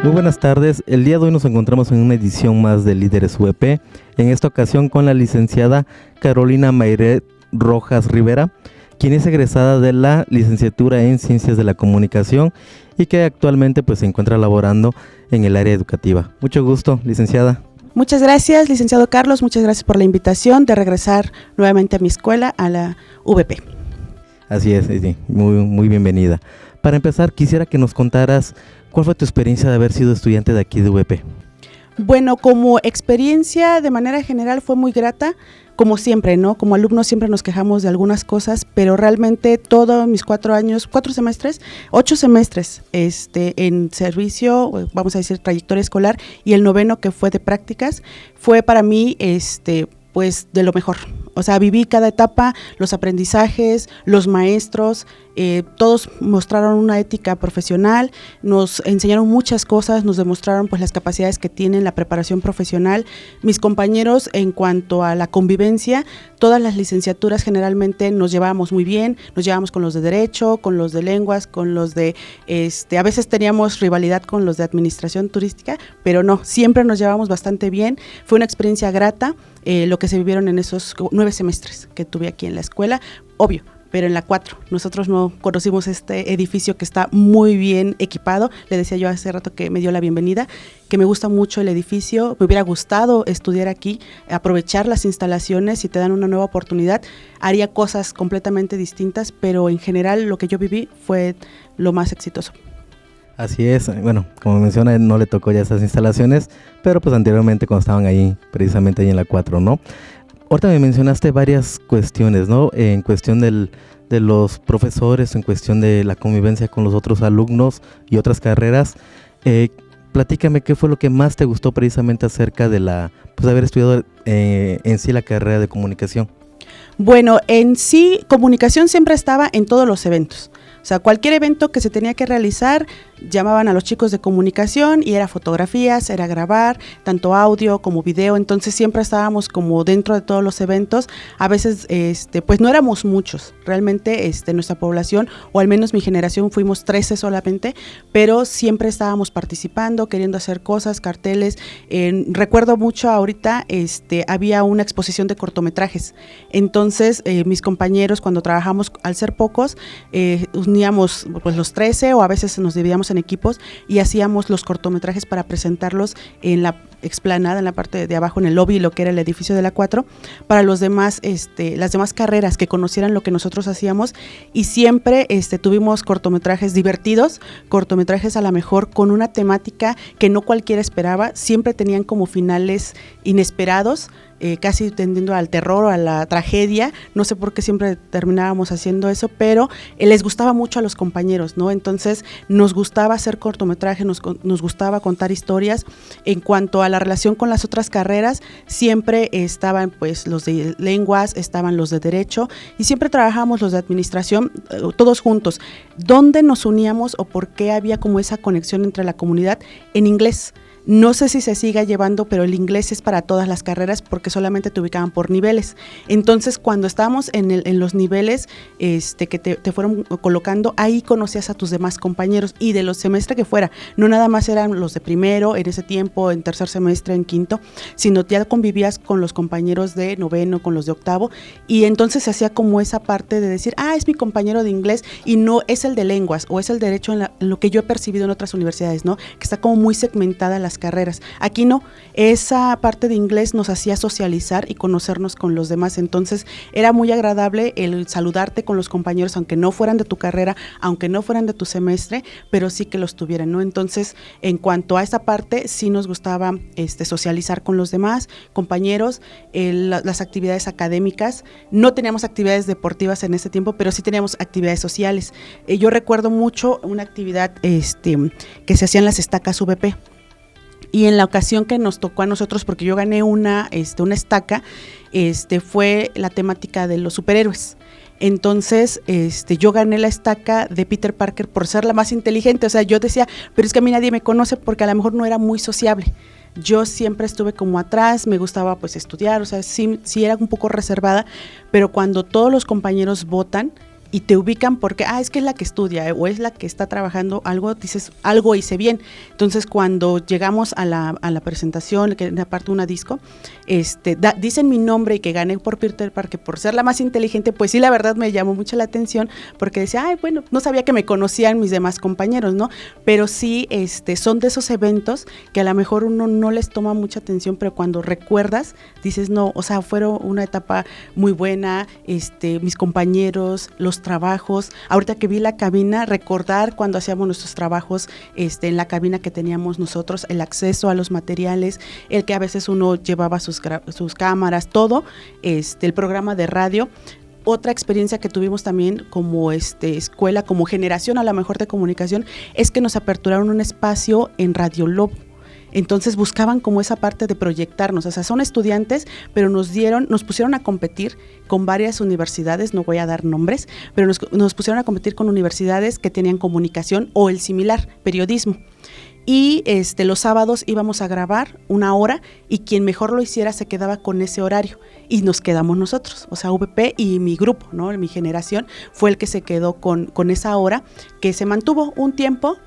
Muy buenas tardes, el día de hoy nos encontramos en una edición más de Líderes UEP, en esta ocasión con la licenciada Carolina Mayret Rojas Rivera, quien es egresada de la licenciatura en Ciencias de la Comunicación y que actualmente pues se encuentra laborando en el área educativa. Mucho gusto, licenciada. Muchas gracias, licenciado Carlos, muchas gracias por la invitación de regresar nuevamente a mi escuela, a la UVP. Así es, sí, muy bienvenida. Para empezar, quisiera que nos contaras cuál fue tu experiencia de haber sido estudiante de aquí de UVP. Bueno, como experiencia de manera general fue muy grata, como siempre, ¿no? Como alumnos siempre nos quejamos de algunas cosas, pero realmente todos mis 8 semestres en servicio, vamos a decir trayectoria escolar, y el 9º que fue de prácticas, fue para mí pues de lo mejor. O sea, viví cada etapa, los aprendizajes, los maestros, todos mostraron una ética profesional, nos enseñaron muchas cosas, nos demostraron pues las capacidades que tienen, la preparación profesional. Mis compañeros, en cuanto a la convivencia, todas las licenciaturas generalmente nos llevábamos muy bien, nos llevábamos con los de Derecho, con los de Lenguas, con los de, a veces teníamos rivalidad con los de Administración Turística, pero no, siempre nos llevábamos bastante bien. Fue una experiencia grata, lo que se vivieron en esos 9 semestres que tuve aquí en la escuela, obvio. Pero en la 4, nosotros no conocimos este edificio que está muy bien equipado. Le decía yo hace rato que me dio la bienvenida, que me gusta mucho el edificio, me hubiera gustado estudiar aquí, aprovechar las instalaciones. Si te dan una nueva oportunidad, haría cosas completamente distintas, pero en general lo que yo viví fue lo más exitoso. Así es, bueno, como menciona, no le tocó ya esas instalaciones, pero pues anteriormente cuando estaban ahí, precisamente ahí en la 4, ¿no? Ahorita me mencionaste varias cuestiones, ¿no? En cuestión de los profesores, en cuestión de la convivencia con los otros alumnos y otras carreras. Platícame qué fue lo que más te gustó precisamente acerca de pues haber estudiado en sí la carrera de comunicación. Bueno, en sí, comunicación siempre estaba en todos los eventos. O sea, cualquier evento que se tenía que realizar, llamaban a los chicos de comunicación y era fotografías, era grabar, tanto audio como video. Entonces siempre estábamos como dentro de todos los eventos. A veces, pues no éramos muchos. Realmente nuestra población, o al menos mi generación, fuimos 13 solamente, pero siempre estábamos participando, queriendo hacer cosas, carteles. Recuerdo mucho ahorita, había una exposición de cortometrajes. Entonces, mis compañeros, cuando trabajamos, al ser pocos, uníamos pues los 13 o a veces nos dividíamos en equipos y hacíamos los cortometrajes para presentarlos en la explanada, en la parte de abajo, en el lobby, lo que era el edificio de la 4, para los demás, las demás carreras que conocieran lo que nosotros hacíamos. Y siempre tuvimos cortometrajes divertidos, cortometrajes a lo mejor con una temática que no cualquiera esperaba, siempre tenían como finales inesperados, casi tendiendo al terror o a la tragedia. No sé por qué siempre terminábamos haciendo eso, pero les gustaba mucho a los compañeros, ¿no? Entonces nos gustaba hacer cortometrajes, nos gustaba contar historias. En cuanto a la relación con las otras carreras, siempre estaban pues los de Lenguas, estaban los de Derecho y siempre trabajábamos los de Administración, todos juntos. ¿Dónde nos uníamos o por qué había como esa conexión entre la comunidad? En inglés. No sé si se siga llevando, pero el inglés es para todas las carreras porque solamente te ubicaban por niveles. Entonces, cuando estábamos en los niveles que te fueron colocando, ahí conocías a tus demás compañeros y de los semestres que fuera. No nada más eran los de primero, en ese tiempo, en tercer semestre, en quinto, sino ya convivías con los compañeros de 9º, con los de 8º, y entonces se hacía como esa parte de decir, es mi compañero de inglés y no es el de lenguas o es el derecho en lo que yo he percibido en otras universidades, ¿no? Que está como muy segmentada las carreras. Aquí no, esa parte de inglés nos hacía socializar y conocernos con los demás, entonces era muy agradable el saludarte con los compañeros, aunque no fueran de tu carrera, aunque no fueran de tu semestre, pero sí que los tuvieran, ¿no? Entonces, en cuanto a esa parte, sí nos gustaba socializar con los demás compañeros, las actividades académicas. No teníamos actividades deportivas en ese tiempo, pero sí teníamos actividades sociales. Yo recuerdo mucho una actividad que se hacía en las estacas VP. Y en la ocasión que nos tocó a nosotros, porque yo gané una estaca, fue la temática de los superhéroes. Entonces, yo gané la estaca de Peter Parker por ser la más inteligente. O sea, yo decía, pero es que a mí nadie me conoce porque a lo mejor no era muy sociable. Yo siempre estuve como atrás, me gustaba pues estudiar, o sea, sí era un poco reservada, pero cuando todos los compañeros votan, y te ubican porque, es que es la que estudia o es la que está trabajando algo, dices, algo hice bien. Entonces, cuando llegamos a la presentación, que era parte de una disco, dicen mi nombre y que gané por Peter Parker, por ser la más inteligente, pues sí, la verdad me llamó mucho la atención, porque decía, bueno, no sabía que me conocían mis demás compañeros, ¿no? Pero sí, son de esos eventos que a lo mejor uno no les toma mucha atención, pero cuando recuerdas, dices, no, o sea, fueron una etapa muy buena, mis compañeros, los trabajos, ahorita que vi la cabina, recordar cuando hacíamos nuestros trabajos en la cabina que teníamos nosotros, el acceso a los materiales, el que a veces uno llevaba sus cámaras, todo, el programa de radio. Otra experiencia que tuvimos también como escuela, como generación a lo mejor de comunicación, es que nos aperturaron un espacio en Radio Lobo. Entonces buscaban como esa parte de proyectarnos, o sea, son estudiantes, pero nos pusieron a competir con varias universidades, no voy a dar nombres, pero nos pusieron a competir con universidades que tenían comunicación o el similar, periodismo. Y los sábados íbamos a grabar 1 hora y quien mejor lo hiciera se quedaba con ese horario y nos quedamos nosotros, o sea, VP y mi grupo, ¿no? Mi generación fue el que se quedó con esa hora, que se mantuvo un tiempo,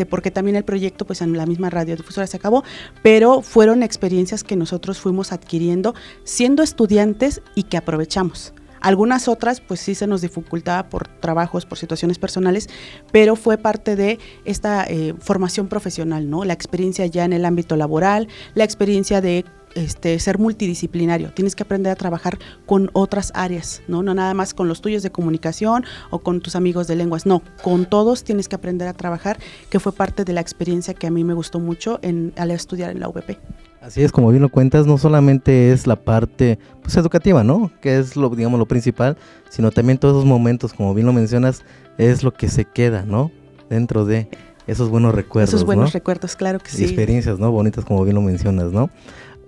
porque también el proyecto pues en la misma radiodifusora se acabó, pero fueron experiencias que nosotros fuimos adquiriendo siendo estudiantes y que aprovechamos. Algunas otras pues sí se nos dificultaba por trabajos, por situaciones personales, pero fue parte de esta formación profesional, ¿no? La experiencia ya en el ámbito laboral, la experiencia de ser multidisciplinario. Tienes que aprender a trabajar con otras áreas, ¿no? No nada más con los tuyos de comunicación o con tus amigos de lenguas, no, con todos tienes que aprender a trabajar, que fue parte de la experiencia que a mí me gustó mucho al estudiar en la UVP. Así es, como bien lo cuentas, no solamente es la parte pues educativa, ¿no? Que es lo, digamos, lo principal, sino también todos esos momentos, como bien lo mencionas, es lo que se queda, ¿no? Dentro de esos buenos recuerdos, esos buenos ¿no? recuerdos, claro que sí. Y experiencias, ¿no? Bonitas, como bien lo mencionas, ¿no?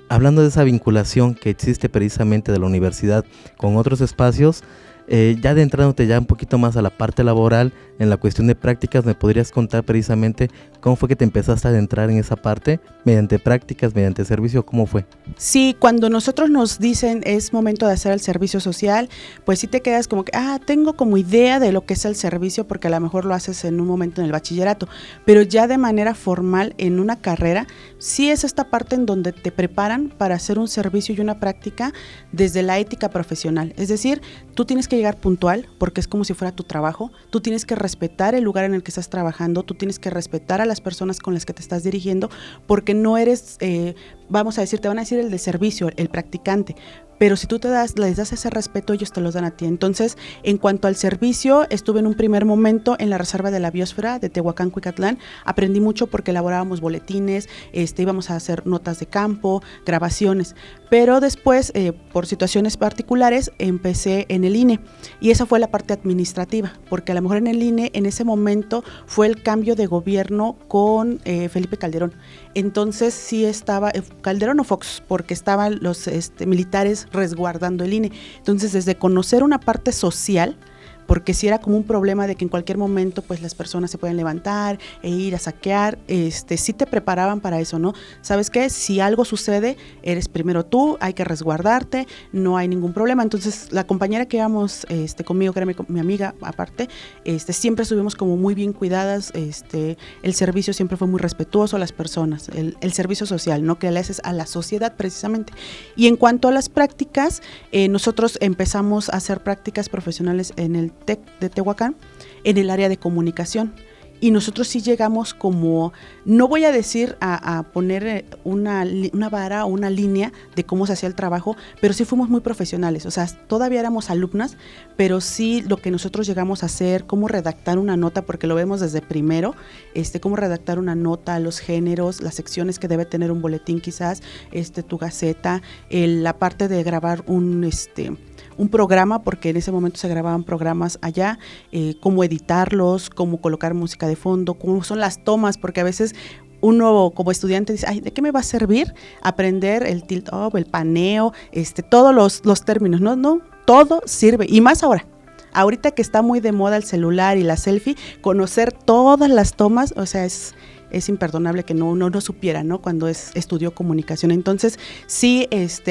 Hablando de esa vinculación que existe precisamente de la universidad con otros espacios, ya adentrándote ya un poquito más a la parte laboral, en la cuestión de prácticas, ¿me podrías contar precisamente cómo fue que te empezaste a adentrar en esa parte? ¿Mediante prácticas, mediante servicio? ¿Cómo fue? Sí, cuando nosotros nos dicen es momento de hacer el servicio social, pues sí te quedas como que, tengo como idea de lo que es el servicio, porque a lo mejor lo haces en un momento en el bachillerato, pero ya de manera formal en una carrera, sí es esta parte en donde te preparan para hacer un servicio y una práctica desde la ética profesional. Es decir, tú tienes que llegar puntual, porque es como si fuera tu trabajo, tú tienes que respetar el lugar en el que estás trabajando, tú tienes que respetar a las personas con las que te estás dirigiendo, porque no eres, vamos a decir, te van a decir el de servicio, el practicante, pero si tú les das ese respeto, ellos te los dan a ti. Entonces, en cuanto al servicio, estuve en un primer momento en la Reserva de la Biosfera de Tehuacán, Cuicatlán. Aprendí mucho porque elaborábamos boletines, íbamos a hacer notas de campo, grabaciones. Pero después, por situaciones particulares, empecé en el INE. Y esa fue la parte administrativa, porque a lo mejor en el INE, en ese momento, fue el cambio de gobierno con Felipe Calderón. Entonces, sí estaba, Calderón o Fox, porque estaban los militares resguardando el INE. Entonces, desde conocer una parte social, porque si era como un problema de que en cualquier momento pues las personas se pueden levantar e ir a saquear, sí te preparaban para eso, ¿no? ¿Sabes qué? Si algo sucede, eres primero tú, hay que resguardarte, no hay ningún problema. Entonces, la compañera que íbamos conmigo, que era mi amiga aparte, siempre estuvimos como muy bien cuidadas, el servicio siempre fue muy respetuoso a las personas, el servicio social, ¿no? Que le haces a la sociedad precisamente. Y en cuanto a las prácticas, nosotros empezamos a hacer prácticas profesionales en el TEC de Tehuacán, en el área de comunicación. Y nosotros sí llegamos como, no voy a decir a poner una vara o una línea de cómo se hacía el trabajo, pero sí fuimos muy profesionales. O sea, todavía éramos alumnas, pero sí lo que nosotros llegamos a hacer, cómo redactar una nota, porque lo vemos desde primero, cómo redactar una nota, los géneros, las secciones que debe tener un boletín quizás, tu gaceta, la parte de grabar un programa, porque en ese momento se grababan programas allá, cómo editarlos, cómo colocar música de fondo, cómo son las tomas, porque a veces uno como estudiante dice, ¿de qué me va a servir aprender el tilt-up, el paneo, todos los términos? No, todo sirve, y más ahorita que está muy de moda el celular y la selfie, conocer todas las tomas, o sea, es es imperdonable que no supiera, ¿no? Cuando estudió comunicación. Entonces, sí,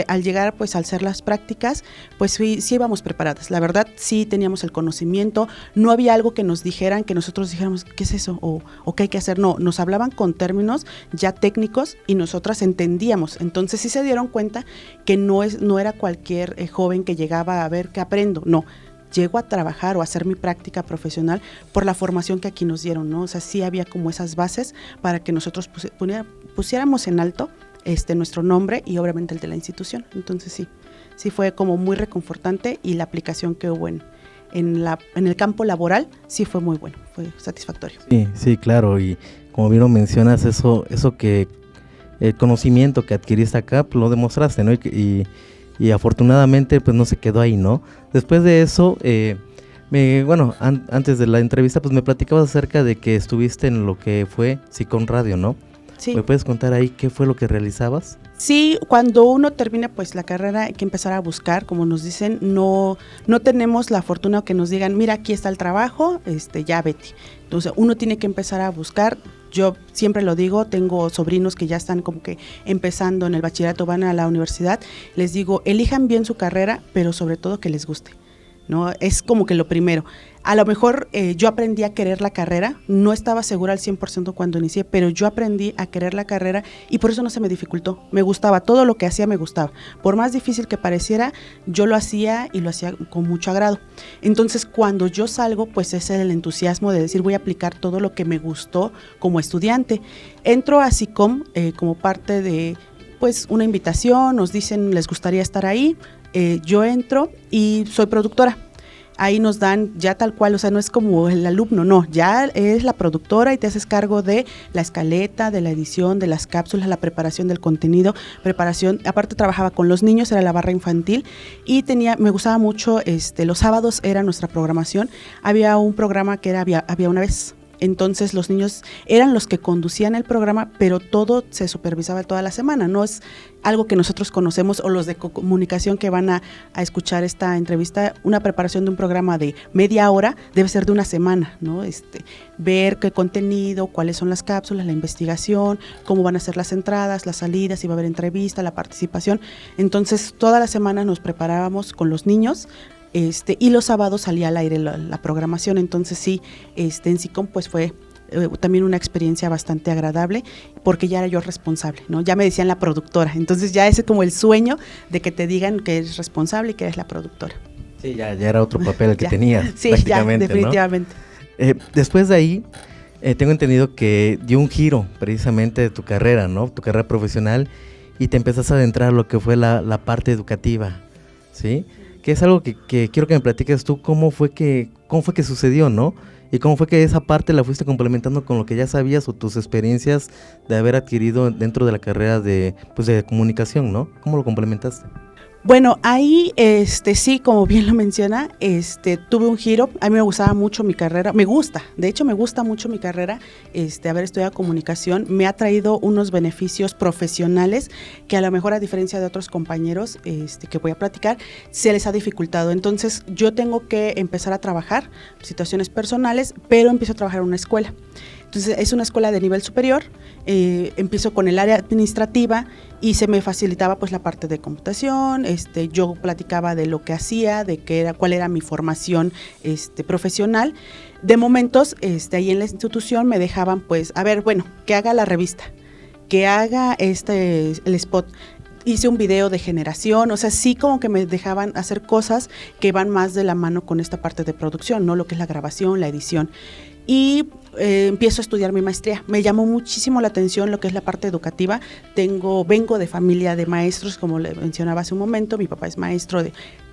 al llegar, pues, al hacer las prácticas, pues sí íbamos preparadas. La verdad, sí teníamos el conocimiento, no había algo que nos dijeran, que nosotros dijéramos, ¿qué es eso? O ¿qué hay que hacer? No, nos hablaban con términos ya técnicos y nosotras entendíamos. Entonces, sí se dieron cuenta que no era cualquier joven que llegaba a ver qué aprendo, no. Llego a trabajar o a hacer mi práctica profesional por la formación que aquí nos dieron, ¿no? O sea, sí había como esas bases para que nosotros pusiéramos en alto nuestro nombre y obviamente el de la institución. Entonces sí fue como muy reconfortante y la aplicación que hubo en el campo laboral sí fue muy bueno, fue satisfactorio. Sí, claro, y como bien lo mencionas, eso que el conocimiento que adquiriste acá, pues lo demostraste, ¿no? Y afortunadamente pues no se quedó ahí, ¿no? Después de eso, antes de la entrevista pues me platicabas acerca de que estuviste en lo que fue SICOM Radio, ¿no? Sí. ¿Me puedes contar ahí qué fue lo que realizabas? Sí, cuando uno termina pues la carrera hay que empezar a buscar, como nos dicen, no tenemos la fortuna que nos digan, mira, aquí está el trabajo, ya vete. Entonces uno tiene que empezar a buscar. Yo siempre lo digo, tengo sobrinos que ya están como que empezando en el bachillerato, van a la universidad, les digo, elijan bien su carrera, pero sobre todo que les guste, ¿no? Es como que lo primero. A lo mejor yo aprendí a querer la carrera, no estaba segura al 100% cuando inicié, pero yo aprendí a querer la carrera y por eso no se me dificultó. Me gustaba, todo lo que hacía me gustaba. Por más difícil que pareciera, yo lo hacía y lo hacía con mucho agrado. Entonces, cuando yo salgo, pues es el entusiasmo de decir, voy a aplicar todo lo que me gustó como estudiante. Entro a SICOM como parte de pues una invitación, nos dicen, les gustaría estar ahí. Yo entro y soy productora. Ahí nos dan ya tal cual, o sea, no es como el alumno, no, ya es la productora y te haces cargo de la escaleta, de la edición, de las cápsulas, la preparación del contenido, aparte trabajaba con los niños, era la barra infantil y me gustaba mucho, los sábados era nuestra programación, había un programa que era Había una vez. Entonces los niños eran los que conducían el programa, pero todo se supervisaba toda la semana, no es algo que nosotros conocemos o los de comunicación que van a escuchar esta entrevista, una preparación de un programa de media hora debe ser de una semana, ¿no? Ver qué contenido, cuáles son las cápsulas, la investigación, cómo van a ser las entradas, las salidas, si va a haber entrevista, la participación. Entonces toda la semana nos preparábamos con los niños. Y los sábados salía al aire la programación, entonces sí, en SICOM pues fue también una experiencia bastante agradable porque ya era yo responsable, ¿no? Ya me decían la productora, entonces ya ese es como el sueño de que te digan que eres responsable y que eres la productora. Sí, ya era otro papel el que tenías, sí, prácticamente, ya, definitivamente. ¿No? Después de ahí, tengo entendido que dio un giro precisamente de tu carrera, ¿no? Tu carrera profesional y te empezaste a adentrar a lo que fue la parte educativa, ¿sí? Que es algo que quiero que me platiques tú, cómo fue que sucedió, ¿no? Y cómo fue que esa parte la fuiste complementando con lo que ya sabías o tus experiencias de haber adquirido dentro de la carrera de comunicación, ¿no? ¿Cómo lo complementaste? Bueno, ahí sí, como bien lo menciona, tuve un giro. A mí me gustaba mucho mi carrera, me gusta mucho mi carrera, haber estudiado comunicación, me ha traído unos beneficios profesionales que a lo mejor a diferencia de otros compañeros que voy a platicar, se les ha dificultado. Entonces yo tengo que empezar a trabajar, situaciones personales, pero empiezo a trabajar en una escuela. Entonces es una escuela de nivel superior, empiezo con el área administrativa y se me facilitaba pues la parte de computación, yo platicaba de lo que hacía, cuál era mi formación profesional. De momentos ahí en la institución me dejaban pues, que haga la revista, que haga el spot. Hice un video de generación, o sea, sí como que me dejaban hacer cosas que van más de la mano con esta parte de producción, ¿no? Lo que es la grabación, la edición. Y empiezo a estudiar mi maestría. Me llamó muchísimo la atención lo que es la parte educativa. Vengo de familia de maestros, como le mencionaba hace un momento. Mi papá es maestro,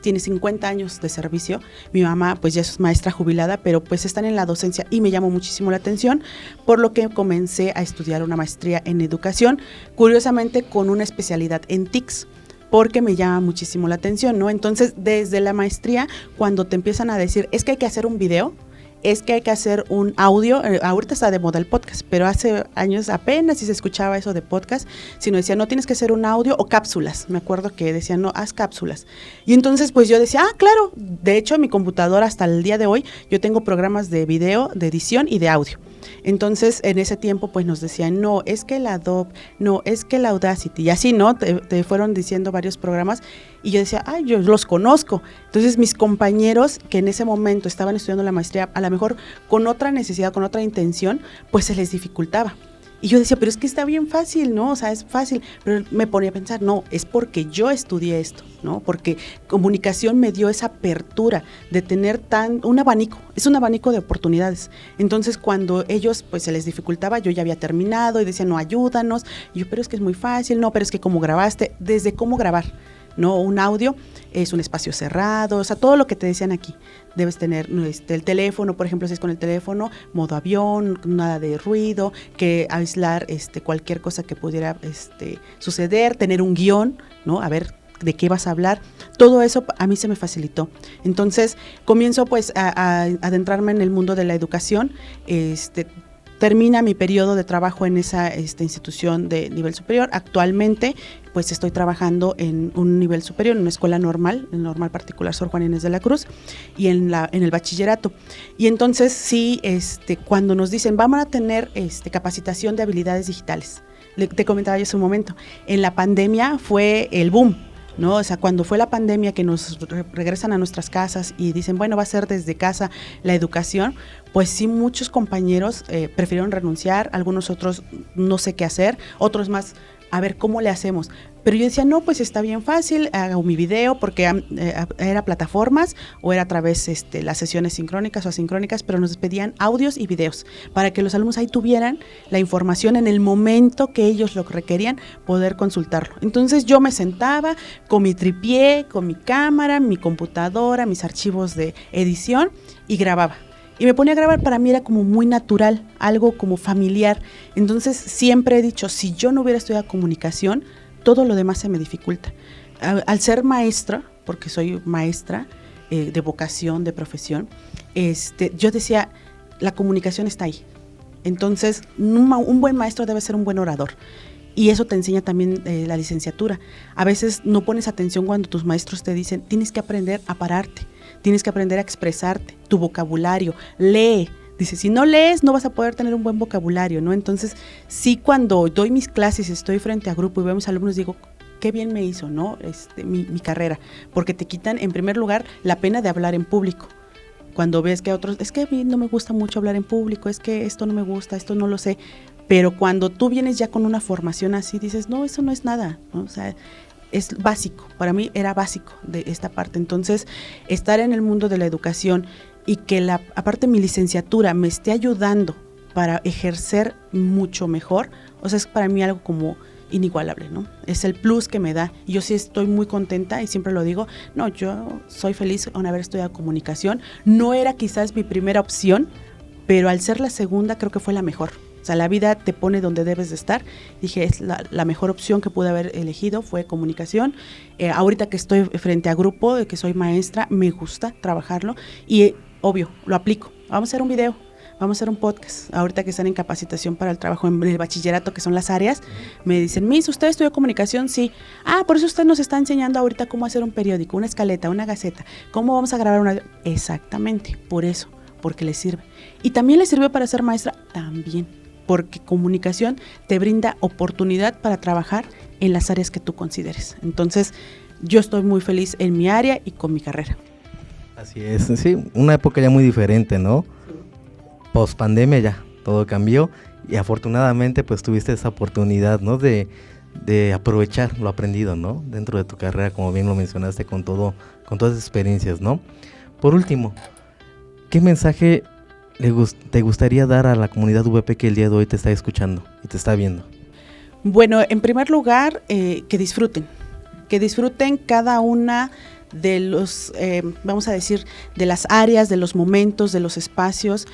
tiene 50 años de servicio. Mi mamá pues ya es maestra jubilada, pero pues están en la docencia y me llamó muchísimo la atención, por lo que comencé a estudiar una maestría en educación, curiosamente con una especialidad en TICs, porque me llama muchísimo la atención, ¿no? Entonces, desde la maestría, cuando te empiezan a decir, es que hay que hacer un video, es que hay que hacer un audio, ahorita está de moda el podcast, pero hace años apenas si se escuchaba eso de podcast, sino decía, no tienes que hacer un audio o cápsulas, me acuerdo que decían, no, haz cápsulas, y entonces pues yo decía, claro, de hecho en mi computadora hasta el día de hoy, yo tengo programas de video, de edición y de audio. Entonces, en ese tiempo, pues nos decían, no, es que el Adobe, no, es que el Audacity, y así, ¿no? Te fueron diciendo varios programas, y yo decía, ay, yo los conozco. Entonces, mis compañeros que en ese momento estaban estudiando la maestría, a lo mejor con otra necesidad, con otra intención, pues se les dificultaba. Y yo decía, pero es que está bien fácil, ¿no? O sea, es fácil. Pero me ponía a pensar, no, es porque yo estudié esto, ¿no? Porque comunicación me dio esa apertura de tener un abanico, es un abanico de oportunidades. Entonces, cuando ellos, pues se les dificultaba, yo ya había terminado y decían, no, ayúdanos. Y yo, pero es que es muy fácil, no, pero es que cómo grabaste, desde cómo grabar, ¿no? Un audio es un espacio cerrado, o sea, todo lo que te decían aquí. Debes tener el teléfono, por ejemplo, si es con el teléfono, modo avión, nada de ruido, que aislar cualquier cosa que pudiera suceder, tener un guión, ¿no? A ver de qué vas a hablar. Todo eso a mí se me facilitó. Entonces, comienzo pues a adentrarme en el mundo de la educación. Termina mi periodo de trabajo en esa institución de nivel superior. Actualmente, pues estoy trabajando en un nivel superior, en una escuela normal, en normal particular Sor Juana Inés de la Cruz, y en el bachillerato. Y entonces sí, cuando nos dicen, vamos a tener capacitación de habilidades digitales, te comentaba yo hace un momento, en la pandemia fue el boom, ¿no? O sea, cuando fue la pandemia que nos regresan a nuestras casas y dicen, bueno, va a ser desde casa la educación, pues sí, muchos compañeros prefirieron renunciar, algunos otros no sé qué hacer, otros más, a ver, ¿cómo le hacemos? Pero yo decía, no, pues está bien fácil, hago mi video, porque era plataformas o era a través las sesiones sincrónicas o asincrónicas, pero nos pedían audios y videos para que los alumnos ahí tuvieran la información en el momento que ellos lo requerían, poder consultarlo. Entonces yo me sentaba con mi tripié, con mi cámara, mi computadora, mis archivos de edición y grababa. Y me ponía a grabar, para mí era como muy natural, algo como familiar. Entonces siempre he dicho, si yo no hubiera estudiado comunicación, todo lo demás se me dificulta. Al ser maestra, porque soy maestra de vocación, de profesión, yo decía, la comunicación está ahí. Entonces, un buen maestro debe ser un buen orador. Y eso te enseña también la licenciatura. A veces no pones atención cuando tus maestros te dicen, tienes que aprender a pararte, tienes que aprender a expresarte, tu vocabulario, lee. Dice, si no lees, no vas a poder tener un buen vocabulario, ¿no? Entonces, sí, cuando doy mis clases, estoy frente a grupo y veo a mis alumnos, digo, qué bien me hizo, ¿no? Mi carrera, porque te quitan, en primer lugar, la pena de hablar en público. Cuando ves que a otros, es que a mí no me gusta mucho hablar en público, es que esto no me gusta, esto no lo sé. Pero cuando tú vienes ya con una formación así, dices, no, eso no es nada, ¿no? O sea, es básico, para mí era básico de esta parte. Entonces, estar en el mundo de la educación y que aparte mi licenciatura me esté ayudando para ejercer mucho mejor, o sea, es para mí algo como inigualable, ¿no? Es el plus que me da. Y yo sí estoy muy contenta y siempre lo digo, no, yo soy feliz con haber estudiado comunicación. No era quizás mi primera opción, pero al ser la segunda creo que fue la mejor. O sea, la vida te pone donde debes de estar. Dije, es la mejor opción que pude haber elegido, fue comunicación. Ahorita que estoy frente a grupo, de que soy maestra, me gusta trabajarlo y obvio, lo aplico. Vamos a hacer un video, vamos a hacer un podcast. Ahorita que están en capacitación para el trabajo en el bachillerato, que son las áreas, me dicen, Miss, ¿usted estudió comunicación? Sí. Ah, por eso usted nos está enseñando ahorita cómo hacer un periódico, una escaleta, una gaceta. ¿Cómo vamos a grabar una? Exactamente, por eso, porque le sirve. Y también le sirvió para ser maestra, también, porque comunicación te brinda oportunidad para trabajar en las áreas que tú consideres. Entonces, yo estoy muy feliz en mi área y con mi carrera. Así es, sí, una época ya muy diferente, ¿no? Post pandemia ya, todo cambió y afortunadamente pues tuviste esa oportunidad, ¿no? De aprovechar lo aprendido, ¿no? Dentro de tu carrera, como bien lo mencionaste, con todas esas experiencias, ¿no? Por último, ¿qué mensaje te gustaría dar a la comunidad VP que el día de hoy te está escuchando y te está viendo? Bueno, en primer lugar, que disfruten cada una de los, vamos a decir, de las áreas, de los momentos, de los espacios.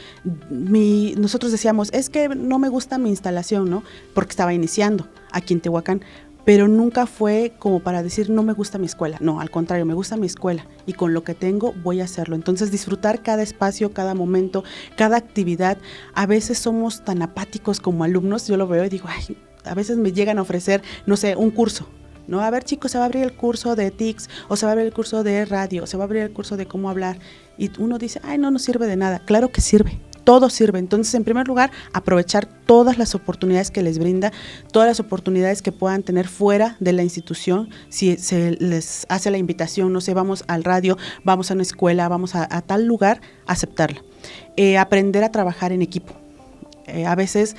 Nosotros decíamos, es que no me gusta mi instalación, ¿no? Porque estaba iniciando aquí en Tehuacán, pero nunca fue como para decir, no me gusta mi escuela. No, al contrario, me gusta mi escuela y con lo que tengo voy a hacerlo. Entonces, disfrutar cada espacio, cada momento, cada actividad. A veces somos tan apáticos como alumnos, yo lo veo y digo, ay, a veces me llegan a ofrecer, no sé, un curso, ¿no? A ver, chicos, se va a abrir el curso de TICS, o se va a abrir el curso de radio, se va a abrir el curso de cómo hablar. Y uno dice, ay, no nos sirve de nada. Claro que sirve, todo sirve. Entonces, en primer lugar, aprovechar todas las oportunidades que les brinda, todas las oportunidades que puedan tener fuera de la institución. Si se les hace la invitación, no sé, vamos al radio, vamos a una escuela, vamos a tal lugar, aceptarla. Aprender a trabajar en equipo. A veces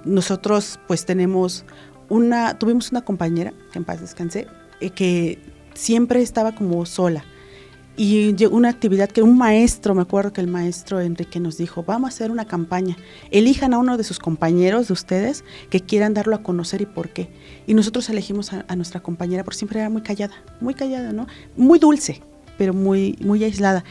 nosotros pues tuvimos una compañera, que en paz descanse, que siempre estaba como sola. Y una actividad que un maestro, me acuerdo que el maestro Enrique nos dijo, vamos a hacer una campaña, elijan a uno de sus compañeros de ustedes que quieran darlo a conocer y por qué. Y nosotros elegimos a nuestra compañera porque siempre era muy callada, ¿no? Muy dulce, pero muy, muy aislada.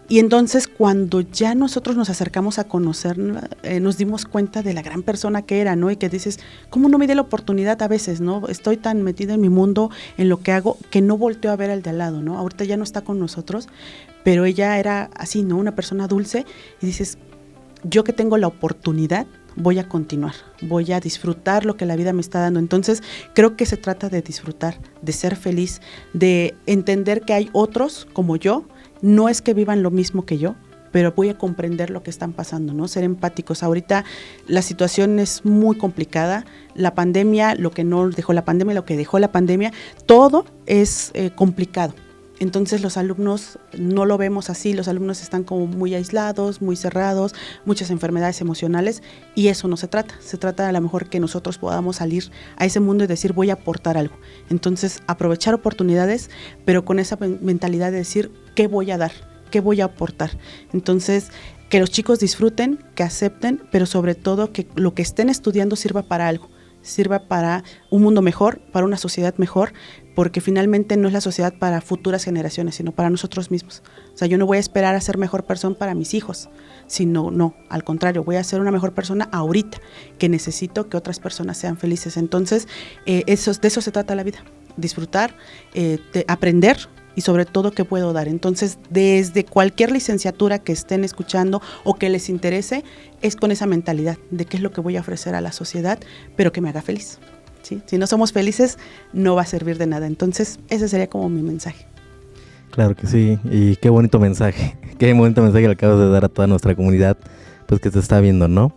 Y entonces cuando ya nosotros nos acercamos a conocerla, nos dimos cuenta de la gran persona que era, ¿no? Y que dices, ¿cómo no me di la oportunidad a veces, no? Estoy tan metida en mi mundo, en lo que hago, que no volteo a ver al de al lado, ¿no? Ahorita ya no está con nosotros, pero ella era así, ¿no? Una persona dulce y dices, yo que tengo la oportunidad, voy a continuar, voy a disfrutar lo que la vida me está dando. Entonces, creo que se trata de disfrutar, de ser feliz, de entender que hay otros como yo. No es que vivan lo mismo que yo, pero voy a comprender lo que están pasando, ¿no? Ser empáticos. Ahorita la situación es muy complicada. La pandemia, lo que no dejó la pandemia, lo que dejó la pandemia, todo es complicado. Entonces los alumnos no lo vemos así, los alumnos están como muy aislados, muy cerrados, muchas enfermedades emocionales, y eso no se trata a lo mejor que nosotros podamos salir a ese mundo y decir voy a aportar algo. Entonces aprovechar oportunidades, pero con esa mentalidad de decir qué voy a dar, qué voy a aportar. Entonces que los chicos disfruten, que acepten, pero sobre todo que lo que estén estudiando sirva para algo, sirva para un mundo mejor, para una sociedad mejor, porque finalmente no es la sociedad para futuras generaciones, sino para nosotros mismos. O sea, yo no voy a esperar a ser mejor persona para mis hijos, sino, no, al contrario, voy a ser una mejor persona ahorita, que necesito que otras personas sean felices. Entonces, de eso se trata la vida, disfrutar, aprender, y sobre todo qué puedo dar. Entonces, desde cualquier licenciatura que estén escuchando o que les interese, es con esa mentalidad de qué es lo que voy a ofrecer a la sociedad, pero que me haga feliz, ¿sí? Si no somos felices, no va a servir de nada. Entonces, ese sería como mi mensaje. Claro que sí, y qué bonito mensaje le acabas de dar a toda nuestra comunidad, pues que te está viendo, ¿no?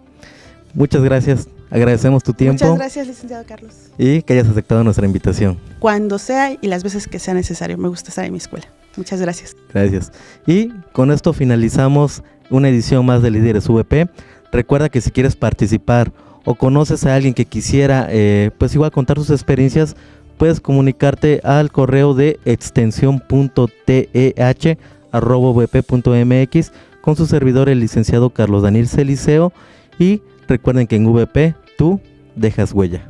Muchas gracias, agradecemos tu tiempo. Muchas gracias, licenciado Carlos. Y que hayas aceptado nuestra invitación. Cuando sea y las veces que sea necesario, me gusta estar en mi escuela. Muchas gracias. Gracias. Y con esto finalizamos una edición más de Líderes VP. Recuerda que si quieres participar o conoces a alguien que quisiera, pues igual contar sus experiencias, puedes comunicarte al correo de extensión.teh@vp.mx con su servidor, el licenciado Carlos Daniel Celiceo. Y recuerden que en VP tú dejas huella.